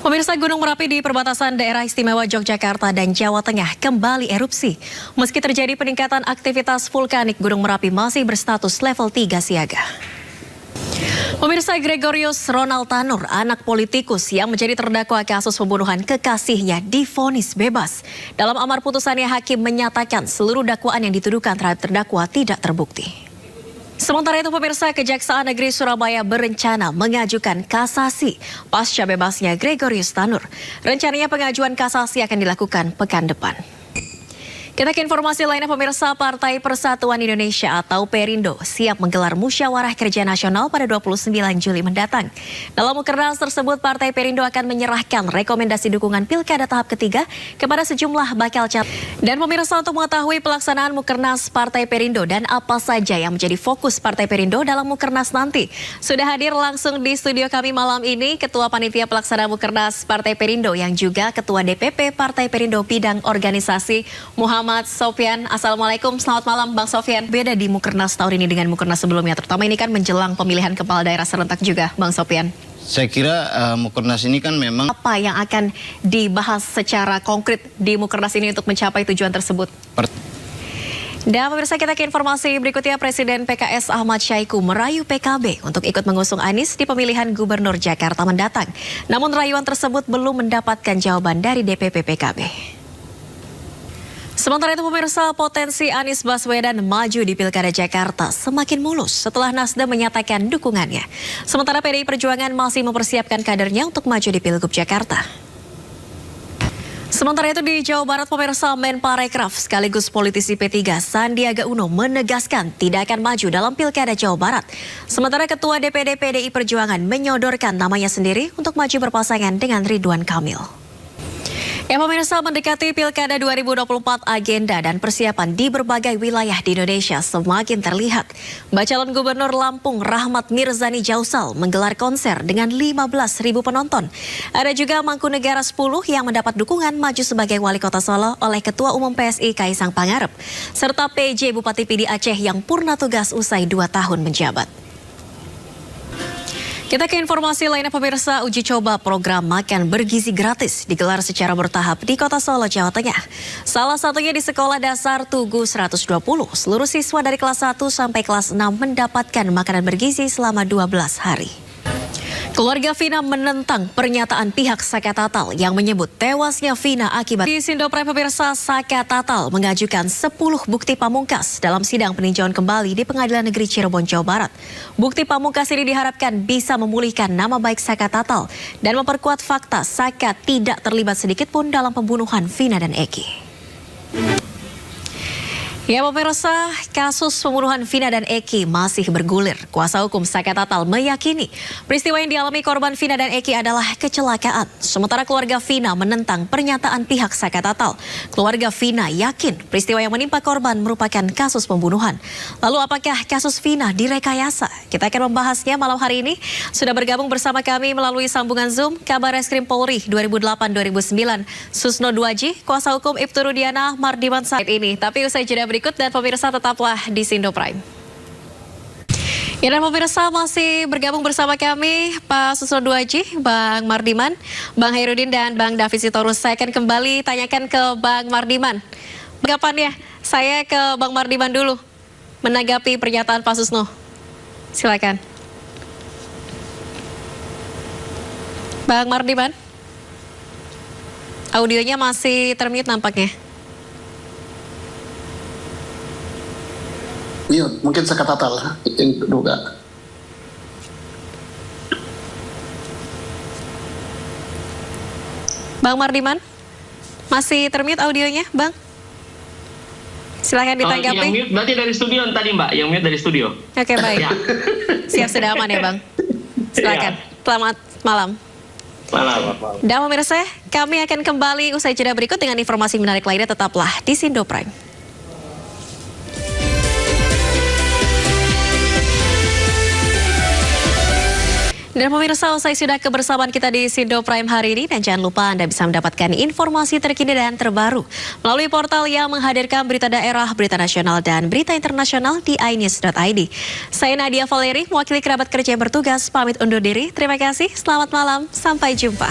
Pemirsa, Gunung Merapi di perbatasan daerah istimewa Yogyakarta dan Jawa Tengah kembali erupsi. Meski terjadi peningkatan aktivitas vulkanik, Gunung Merapi masih berstatus level 3 siaga. Pemirsa, Gregorius Ronald Tanur, anak politikus yang menjadi terdakwa kasus pembunuhan kekasihnya, divonis bebas. Dalam amar putusannya, hakim menyatakan seluruh dakwaan yang dituduhkan terhadap terdakwa tidak terbukti. Sementara itu, pemirsa, Kejaksaan Negeri Surabaya berencana mengajukan kasasi pasca bebasnya Gregorius Tanur. Rencananya pengajuan kasasi akan dilakukan pekan depan. Kita ke informasi lainnya, pemirsa. Partai Persatuan Indonesia atau Perindo siap menggelar musyawarah kerja nasional pada 29 Juli mendatang. Dalam mukernas tersebut, Partai Perindo akan menyerahkan rekomendasi dukungan pilkada tahap ketiga kepada sejumlah bakal calon. Dan pemirsa, untuk mengetahui pelaksanaan mukernas Partai Perindo dan apa saja yang menjadi fokus Partai Perindo dalam mukernas nanti, sudah hadir langsung di studio kami malam ini Ketua Panitia Pelaksana Mukernas Partai Perindo yang juga Ketua DPP Partai Perindo Bidang Organisasi, Muhammad Sofyan. Assalamualaikum, selamat malam Bang Sofyan. Beda di Mukernas tahun ini dengan Mukernas sebelumnya, terutama ini kan menjelang pemilihan kepala daerah serentak juga, Bang Sofyan. Saya kira Mukernas ini kan memang... Apa yang akan dibahas secara konkret di Mukernas ini untuk mencapai tujuan tersebut? Dan pemirsa, kita ke informasi berikutnya. Presiden PKS Ahmad Syahiku merayu PKB untuk ikut mengusung Anies di pemilihan Gubernur Jakarta mendatang. Namun rayuan tersebut belum mendapatkan jawaban dari DPP PKB. Sementara itu, pemirsa, potensi Anies Baswedan maju di Pilkada Jakarta semakin mulus setelah Nasdem menyatakan dukungannya. Sementara PDI Perjuangan masih mempersiapkan kadernya untuk maju di Pilgub Jakarta. Sementara itu di Jawa Barat, pemirsa, Menparekraf sekaligus politisi P3 Sandiaga Uno menegaskan tidak akan maju dalam Pilkada Jawa Barat. Sementara Ketua DPD PDI Perjuangan menyodorkan namanya sendiri untuk maju berpasangan dengan Ridwan Kamil. Ya, pemirsa, mendekati Pilkada 2024, agenda dan persiapan di berbagai wilayah di Indonesia semakin terlihat. Calon Gubernur Lampung Rahmat Mirzani Jausal menggelar konser dengan 15.000 penonton. Ada juga Mangkunegara 10 yang mendapat dukungan maju sebagai Wali Kota Solo oleh Ketua Umum PSI Kaisang Pangarep, serta PJ Bupati PD Aceh yang purna tugas usai 2 tahun menjabat. Kita ke informasi lainnya, pemirsa. Uji coba program makan bergizi gratis digelar secara bertahap di Kota Solo, Jawa Tengah. Salah satunya di Sekolah Dasar Tugu 120. Seluruh siswa dari kelas 1 sampai kelas 6 mendapatkan makanan bergizi selama 12 hari. Keluarga Vina menentang pernyataan pihak Saka Tatal yang menyebut tewasnya Vina akibat. Di Sindoprime, pemirsa, Saka Tatal mengajukan 10 bukti pamungkas dalam sidang peninjauan kembali di Pengadilan Negeri Cirebon, Jawa Barat. Bukti pamungkas ini diharapkan bisa memulihkan nama baik Saka Tatal dan memperkuat fakta Saka tidak terlibat sedikit pun dalam pembunuhan Vina dan Eki. Ya, pemirsa, kasus pembunuhan Vina dan Eki masih bergulir. Kuasa hukum Saka Tatal meyakini peristiwa yang dialami korban Vina dan Eki adalah kecelakaan. Sementara keluarga Vina menentang pernyataan pihak Saka Tatal. Keluarga Vina yakin peristiwa yang menimpa korban merupakan kasus pembunuhan. Lalu apakah kasus Vina direkayasa? Kita akan membahasnya malam hari ini. Sudah bergabung bersama kami melalui sambungan Zoom Kabar Reskrim Polri 2008-2009 Susno Duaji, kuasa hukum Ibtu Rudiana Mardiman saat ini. Tapi usai jeda berikut, dan pemirsa tetaplah di Sindoprime. Ya, dan pemirsa masih bergabung bersama kami Pak Susno Duaji, Bang Mardiman, Bang Hairudin, dan Bang David Sitorus. Saya akan kembali tanyakan ke Bang Mardiman. Tanggapannya, saya ke Bang Mardiman dulu menanggapi pernyataan Pak Susno. Silakan. Bang Mardiman, audionya masih termute nampaknya. Iya, mungkin Saka Tatal yang diduga. Bang Mardiman, masih termute audionya, Bang? Silakan ditanggapi. Yang mute berarti dari studio tadi, Mbak. Yang mute dari studio. Oke, baik. Siap, sudah aman ya, Bang? Silakan. Selamat malam. Malam. Dan pemirsa, kami akan kembali usai jeda berikut dengan informasi menarik lainnya. Tetaplah di Sindoprime. Dan pemirsa, usai sudah kebersamaan kita di Sindoprime hari ini, dan jangan lupa Anda bisa mendapatkan informasi terkini dan terbaru melalui portal yang menghadirkan berita daerah, berita nasional, dan berita internasional di inews.id. Saya Nadia Valeri, mewakili kerabat kerja yang bertugas, pamit undur diri. Terima kasih, selamat malam, sampai jumpa.